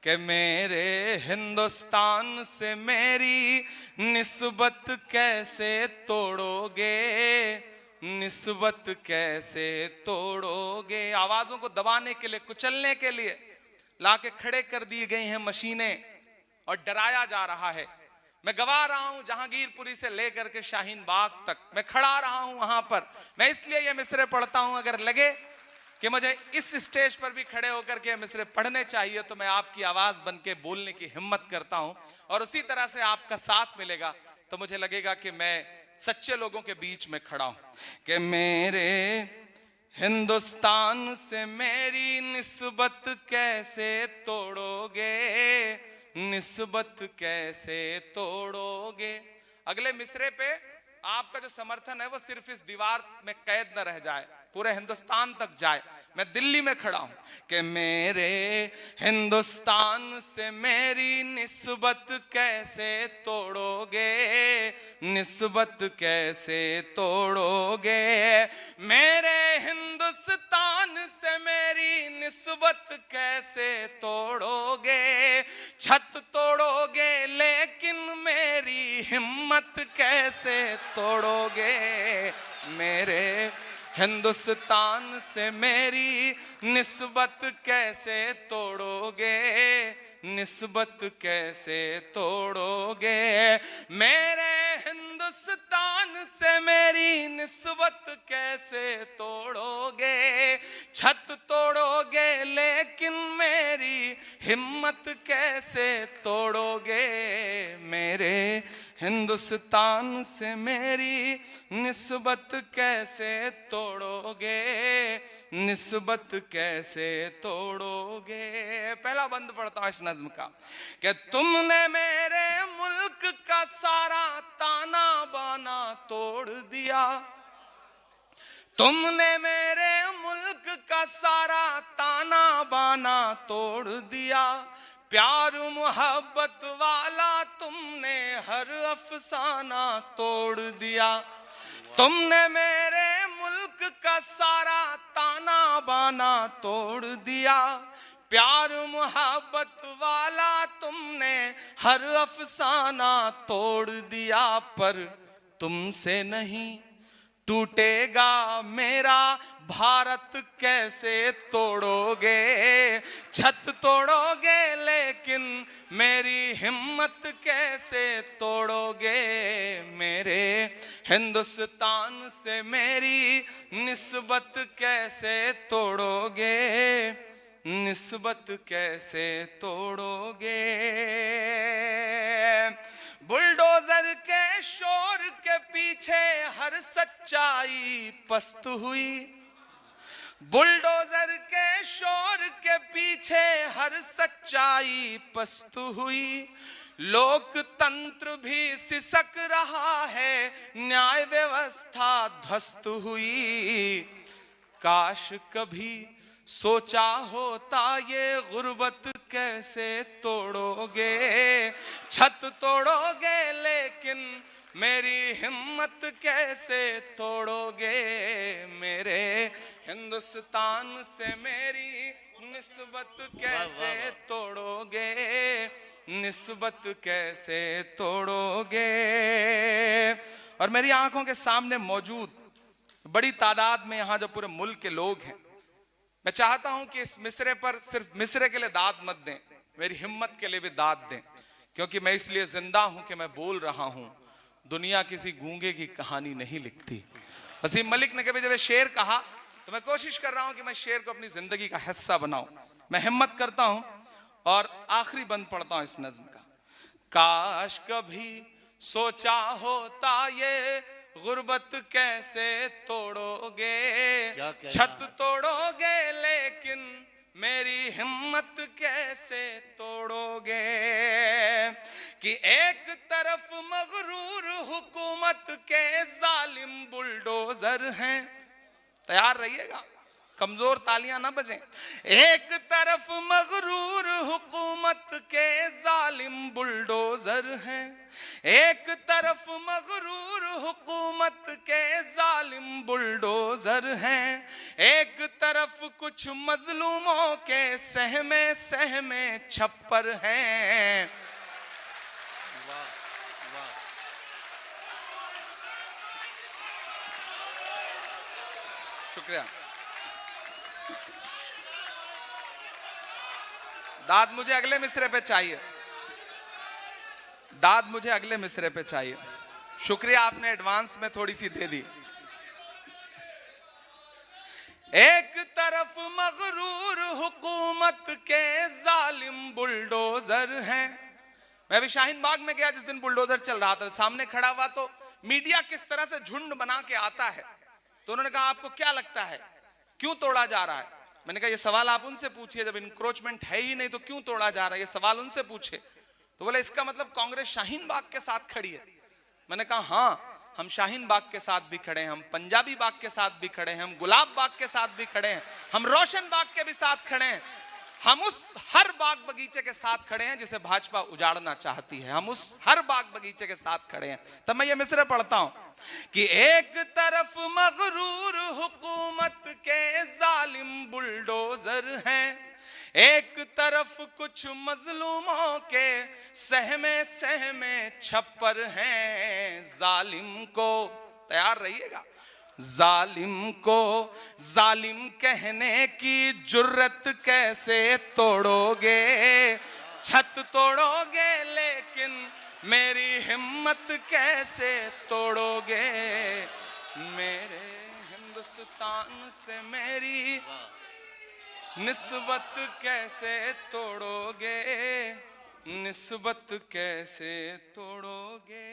कि मेरे हिंदुस्तान से मेरी निस्बत कैसे तोड़ोगे, निस्बत कैसे तोड़ोगे। आवाजों को दबाने के लिए, कुचलने के लिए लाके खड़े कर दी गई हैं मशीनें और डराया जा रहा है। मैं गवा रहा हूं जहांगीरपुरी से लेकर के शाहीन बाग तक, मैं खड़ा रहा हूं वहां पर। मैं इसलिए ये मिसरे पढ़ता हूं, अगर लगे कि मुझे इस स्टेज पर भी खड़े होकर के मिसरे पढ़ने चाहिए तो मैं आपकी आवाज बन के बोलने की हिम्मत करता हूं, और उसी तरह से आपका साथ मिलेगा तो मुझे लगेगा कि मैं सच्चे लोगों के बीच में खड़ा हूं। कि मेरे हिंदुस्तान से मेरी निस्बत कैसे तोड़ोगे, निस्बत कैसे तोड़ोगे। अगले मिसरे पे आपका जो समर्थन है वो सिर्फ इस दीवार में कैद न रह जाए, पूरे हिंदुस्तान तक जाए। मैं दिल्ली में खड़ा हूं कि मेरे हिंदुस्तान से मेरी निस्बत कैसे तोड़ोगे, निस्बत कैसे तोड़ोगे। मेरे हिंदुस्तान से मेरी निस्बत कैसे तोड़ोगे। छत तोड़ोगे लेकिन मेरी हिम्मत कैसे तोड़ोगे। मेरे हिंदुस्तान से मेरी निस्बत कैसे तोड़ोगे, निस्बत कैसे तोड़ोगे। मेरे हिंदुस्तान से मेरी निस्बत कैसे तोड़ोगे। छत तोड़ोगे लेकिन मेरी हिम्मत कैसे तोड़ोगे। मेरे हिंदुस्तान से मेरी निस्बत कैसे तोड़ोगे, निस्बत कैसे तोड़ोगे। पहला बंद पढ़ता हूं इस नज्म का कि तुमने मेरे मुल्क का सारा ताना बाना तोड़ दिया। तुमने मेरे मुल्क का सारा ताना बाना तोड़ दिया। प्यार मोहब्बत वाला तुमने हर अफसाना तोड़ दिया। तुमने मेरे मुल्क का सारा ताना बाना तोड़ दिया। प्यार मोहब्बत वाला तुमने हर अफसाना तोड़ दिया। पर तुमसे नहीं टूटेगा मेरा भारत कैसे तोड़ोगे। छत तोड़ोगे लेकिन मेरी हिम्मत कैसे तोड़ोगे। मेरे हिंदुस्तान से मेरी निस्बत कैसे तोड़ोगे, निस्बत कैसे तोड़ोगे। बुलडोजर के शोर के पीछे हर सच्चाई पस्त हुई। बुलडोजर के शोर के पीछे हर सच्चाई पस्त हुई। लोकतंत्र भी सिसक रहा है, न्याय व्यवस्था ध्वस्त हुई। काश कभी सोचा होता ये गुर्बत कैसे तोड़ोगे। छत तोड़ोगे लेकिन मेरी हिम्मत कैसे तोड़ोगे। मेरे हिंदुस्तान से मेरी निस्बत कैसे तोड़ोगे, निस्बत कैसे तोड़ोगे। और मेरी आंखों के सामने मौजूद बड़ी तादाद में यहाँ जो पूरे मुल्क के लोग हैं, मैं चाहता हूं कि इस मिसरे पर सिर्फ मिसरे के लिए दाद मत दें, मेरी हिम्मत के लिए भी दाद दें। क्योंकि मैं इसलिए जिंदा हूं कि मैं बोल रहा हूं। दुनिया किसी गूंगे की कहानी नहीं लिखती। वसीम मलिक ने कभी जब शेर कहा तो मैं कोशिश कर रहा हूं कि मैं शेर को अपनी जिंदगी का हिस्सा बनाऊं। मैं हिम्मत करता हूं और आखिरी बंद पढ़ता हूं इस नज्म का। काश कभी सोचा होता ये गुर्बत कैसे तोड़ोगे। छत तोड़ोगे लेकिन मेरी हिम्मत कैसे तोड़ोगे। कि एक तरफ मगरूर हुकूमत के जालिम बुलडोजर हैं, तैयार रहिएगा, कमजोर तालियां ना बजें। एक तरफ मगरूर हुकूमत के जालिम बुलडोजर हैं। एक तरफ मगरूर हुकूमत के जालिम बुलडोजर हैं। एक तरफ कुछ मजलूमों के सहमे सहमे छप्पर हैं। वाह वाह, शुक्रिया। दाद मुझे अगले मिसरे पे चाहिए, दाद मुझे अगले मिसरे पे चाहिए। शुक्रिया, आपने एडवांस में थोड़ी सी दे दी। एक तरफ मगरूर हुकूमत के जालिम बुलडोजर हैं। मैं अभी शाहीन बाग में गया जिस दिन बुलडोजर चल रहा था, सामने खड़ा हुआ तो मीडिया किस तरह से झुंड बना के आता है, तो उन्होंने कहा आपको क्या लगता है क्यों तोड़ा जा रहा है? मैंने कहा ये सवाल आप उनसे पूछिए, जब इंक्रोचमेंट है ही नहीं तो क्यों तोड़ा जा रहा है, ये सवाल उनसे पूछे। तो बोले इसका मतलब कांग्रेस शाहीन बाग के साथ खड़ी है। मैंने कहा हाँ, हम शाहीन बाग के साथ भी खड़े हैं, हम पंजाबी बाग के साथ भी खड़े हैं, हम गुलाब बाग के साथ भी खड़े हैं, हम रोशन बाग के भी साथ खड़े हैं, हम उस हर बाग बगीचे के साथ खड़े हैं जिसे भाजपा उजाड़ना चाहती है, हम उस हर बाग बगीचे के साथ खड़े हैं। तब मैं ये मिसरे पढ़ता हूं कि एक तरफ मगरूर हुकूमत के जालिम बुलडोजर हैं, एक तरफ कुछ मजलूमों के सहमे सहमे छप्पर हैं। जालिम को, तैयार रहिएगा, जालिम को जालिम कहने की जुर्रत कैसे तोड़ोगे? छत तोड़ोगे लेकिन मेरी हिम्मत कैसे तोड़ोगे? मेरे हिंदुस्तान से मेरी निस्बत कैसे तोड़ोगे? निस्बत कैसे तोड़ोगे?